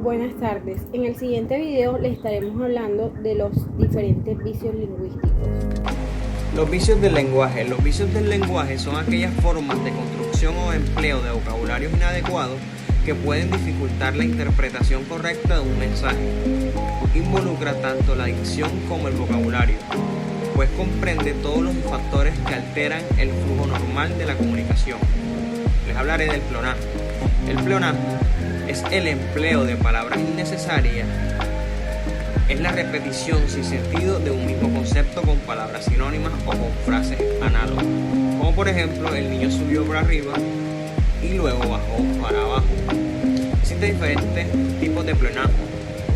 Buenas tardes. En el siguiente video les estaremos hablando de los diferentes vicios lingüísticos. Los vicios del lenguaje. Los vicios del lenguaje son aquellas formas de construcción o empleo de vocabularios inadecuados que pueden dificultar la interpretación correcta de un mensaje. Involucra tanto la dicción como el vocabulario, pues comprende todos los factores que alteran el flujo normal de la comunicación. Les hablaré del pleonasmo. El pleonasmo es el empleo de palabras innecesarias, es la repetición sin sentido de un mismo concepto con palabras sinónimas o con frases análogas, como por ejemplo el niño subió por arriba y luego bajó para abajo. Existen diferentes tipos de pleonasmo.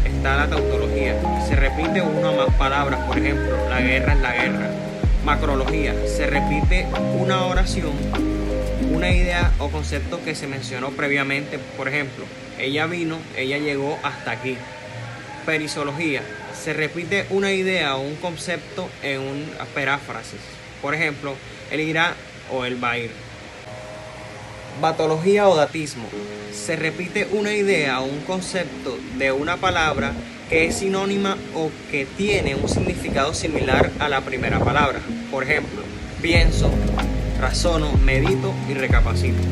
Está la tautología, se repite una o más palabras, por ejemplo, la guerra es la guerra. Macrología, se repite una oración, una idea o concepto que se mencionó previamente, por ejemplo, ella vino, ella llegó hasta aquí. Perisología, se repite una idea o un concepto en una paráfrasis, por ejemplo, él irá o él va a ir. Batología o datismo, se repite una idea o un concepto de una palabra que es sinónima o que tiene un significado similar a la primera palabra, por ejemplo, pienso, razono, medito y recapacito.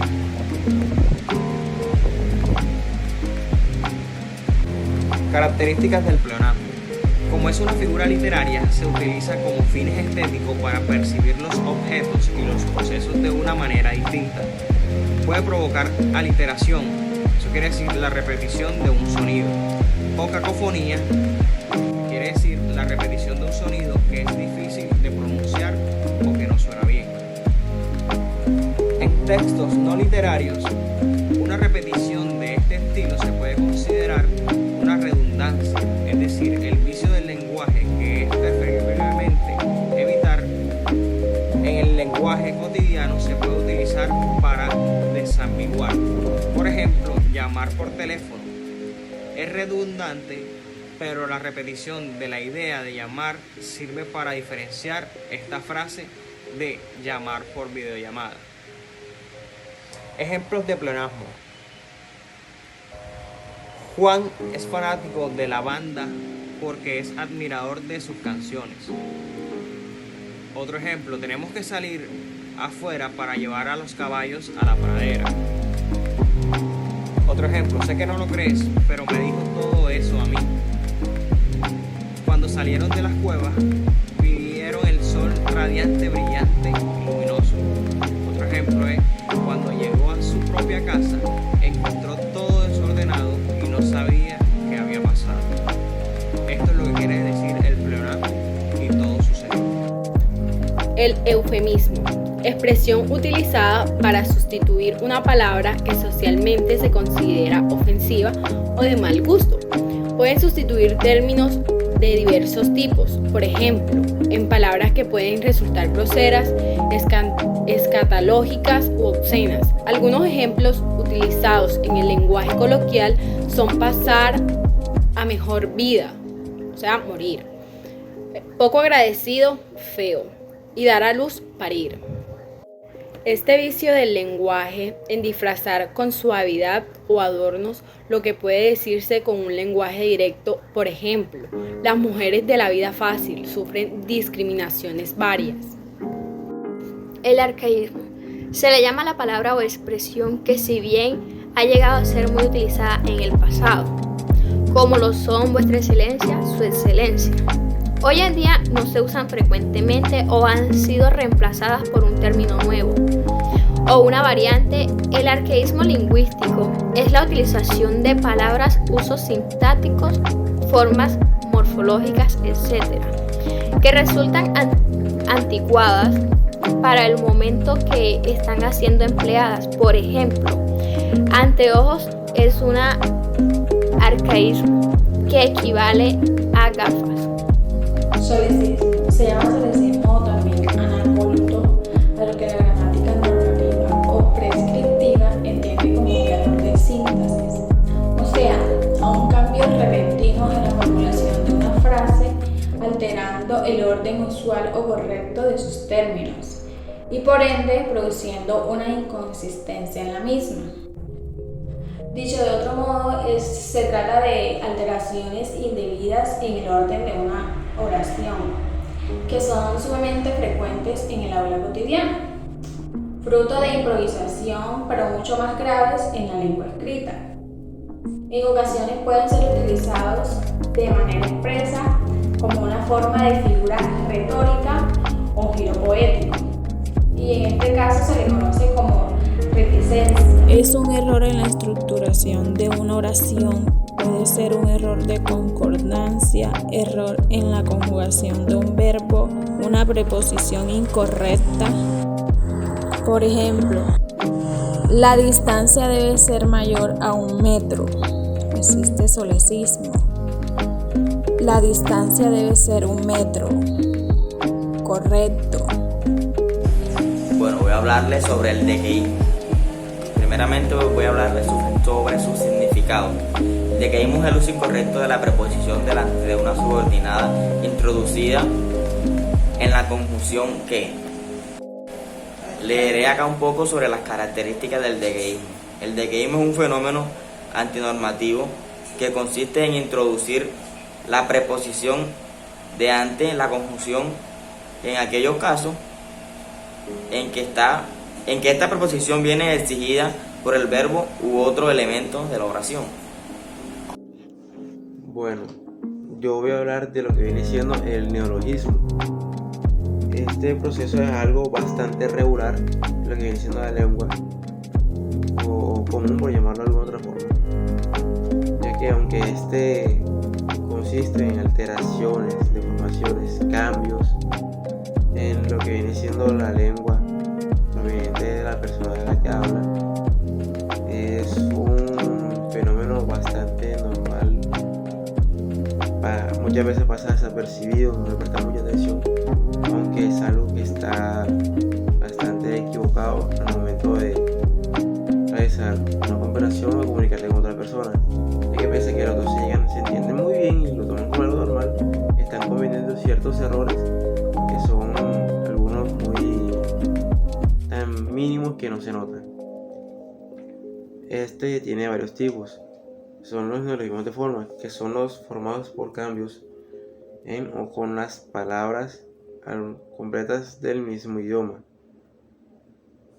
Características del pleonasmo. Como es una figura literaria, se utiliza como fines estéticos para percibir los objetos y los procesos de una manera distinta. Puede provocar aliteración, eso quiere decir la repetición de un sonido. O cacofonía, quiere decir la repetición de un sonido que es difícil de pronunciar o que no suena bien. En textos no literarios, una repetición de este estilo se puede considerar una redundancia, es decir, el vicio del lenguaje que es preferiblemente evitar. En el lenguaje cotidiano se puede utilizar para desambiguar. Por ejemplo, llamar por teléfono. Es redundante, pero la repetición de la idea de llamar sirve para diferenciar esta frase de llamar por videollamada. Ejemplos de pleonasmo. Juan es fanático de la banda porque es admirador de sus canciones. Otro ejemplo, tenemos que salir afuera para llevar a los caballos a la pradera. Otro ejemplo, sé que no lo crees, pero me dijo todo eso a mí. Cuando salieron de las cuevas, vieron el sol radiante, brillante y luminoso. Otro ejemplo es, cuando llegó a su propia casa, encontró todo desordenado y no sabía qué había pasado. Esto es lo que quiere decir el pleonasmo y todo sucedió. El eufemismo, expresión utilizada para sustituir una palabra que socialmente se considera ofensiva o de mal gusto. Pueden sustituir términos de diversos tipos, por ejemplo, en palabras que pueden resultar groseras, escatológicas u obscenas. Algunos ejemplos utilizados en el lenguaje coloquial son pasar a mejor vida, o sea, morir, poco agradecido, feo, y dar a luz, parir. Este vicio del lenguaje en disfrazar con suavidad o adornos lo que puede decirse con un lenguaje directo, por ejemplo, las mujeres de la vida fácil sufren discriminaciones varias. El arcaísmo. Se le llama la palabra o expresión que, si bien ha llegado a ser muy utilizada en el pasado, como lo son vuestra excelencia, su excelencia, hoy en día no se usan frecuentemente o han sido reemplazadas por un término nuevo o una variante. El arcaísmo lingüístico es la utilización de palabras, usos sintácticos, formas morfológicas, etc., que resultan anticuadas para el momento que están siendo empleadas. Por ejemplo, anteojos es un arcaísmo que equivale a gafas. Solecismo. Se llama solecismo o también anacólito, a lo que la gramática normativa o prescriptiva entiende como un error de síntesis, o sea, a un cambio repentino en la formulación de una frase, alterando el orden usual o correcto de sus términos y por ende produciendo una inconsistencia en la misma. Dicho de otro modo, se trata de alteraciones indebidas en el orden de una oración, que son sumamente frecuentes en el habla cotidiana, fruto de improvisación, pero mucho más graves en la lengua escrita. En ocasiones pueden ser utilizados de manera expresa como una forma de figura retórica o giro poético, y en este caso se le conoce como reticencia. Es un error en la estructuración de una oración, puede ser un error de concordancia, error en la conjugación de un verbo, una preposición incorrecta. Por ejemplo, la distancia debe ser mayor a 1 metro. Existe solecismo. La distancia debe ser 1 metro. Correcto. Bueno, voy a hablarles sobre el dequeísmo. Primeramente voy a hablarles sobre su significado. El dequeísmo es el uso incorrecto de la preposición delante de una subordinada introducida en la conjunción que. Leeré acá un poco sobre las características del dequeísmo. El dequeísmo es un fenómeno antinormativo que consiste en introducir la preposición de ante la conjunción en aquellos casos en que esta preposición viene exigida por el verbo u otro elemento de la oración. Bueno, yo voy a hablar de lo que viene siendo el neologismo. Este proceso es algo bastante regular en lo que viene siendo la lengua, o común por llamarlo de alguna otra forma, ya que aunque este consiste en alteraciones, deformaciones, cambios en lo que viene siendo la lengua proveniente de la persona de la que habla, es un fenómeno bastante normal. Muchas veces pasa desapercibido, no le presta mucha atención, aunque es algo que está bastante equivocado al momento de realizar una conversación o comunicarse con otra persona, ya que pese a que los dos se entienden muy bien y lo toman como algo normal, están cometiendo ciertos errores que son algunos muy tan mínimos que no se notan. Este tiene varios tipos. Son los neologismos de forma, que son los formados por cambios en o con las palabras completas del mismo idioma.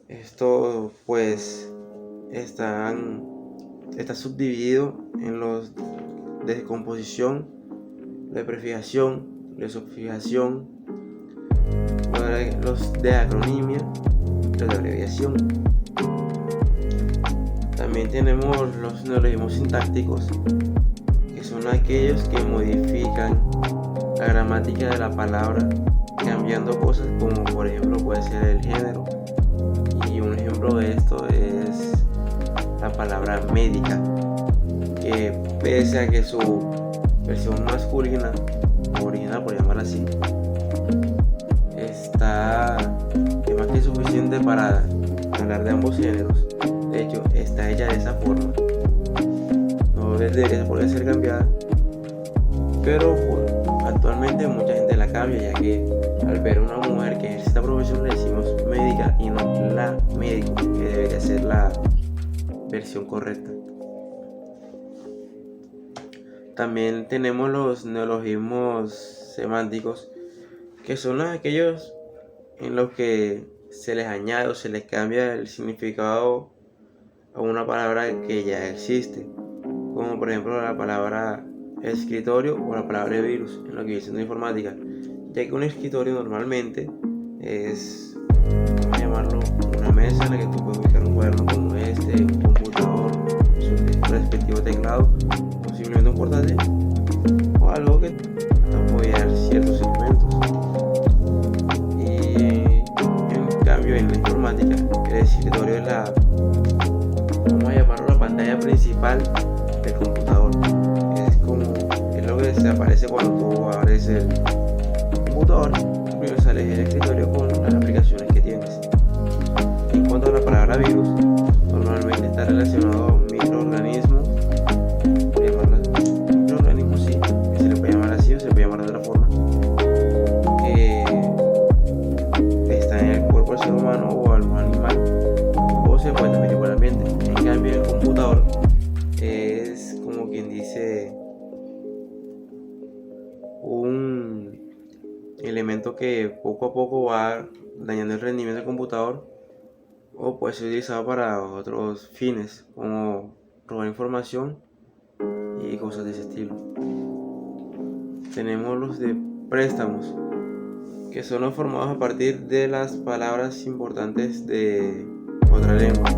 Esto pues está subdividido en los de composición, de prefijación, de subfijación, los de acronimia, los de abreviación. También tenemos los neologismos sintácticos, que son aquellos que modifican la gramática de la palabra, cambiando cosas como por ejemplo puede ser el género, y un ejemplo de esto es la palabra médica, que pese a que su versión masculina, o original por llamarla así, es más que suficiente para hablar de ambos géneros. De hecho, está hecha de esa forma. No debería poder ser cambiada, pero actualmente mucha gente la cambia, ya que al ver a una mujer que ejerce esta profesión le decimos médica y no la médico, que debería ser la versión correcta. También tenemos los neologismos semánticos, que son aquellos en los que se les añade o se les cambia el significado a una palabra que ya existe, como por ejemplo la palabra escritorio o la palabra virus en lo que dice en informática, ya que un escritorio normalmente es, vamos a llamarlo, una mesa en la que tú puedes ubicar un cuaderno como este, un computador, su respectivo teclado, o simplemente un portátil o algo que apoyar ciertos elementos. Y en cambio en la informática el escritorio es vamos a llamarlo la pantalla principal del computador. Es lo que se aparece cuando tú abres el computador. Primero sale el escritorio con las aplicaciones que tienes. En cuanto a la palabra virus, normalmente está relacionado a un microorganismo, sí, que se le puede llamar así o se le puede llamar de otra forma, que está en el cuerpo del ser humano o algún animal, o se puede transmitir por el ambiente. En cambio, en el computador es, como quien dice, un elemento que poco a poco va dañando el rendimiento del computador, o puede ser utilizado para otros fines, como robar información y cosas de ese estilo. Tenemos los de préstamos, que son los formados a partir de las palabras importantes de otra lengua,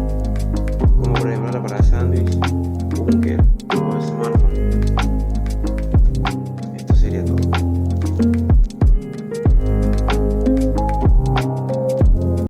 como por ejemplo la palabra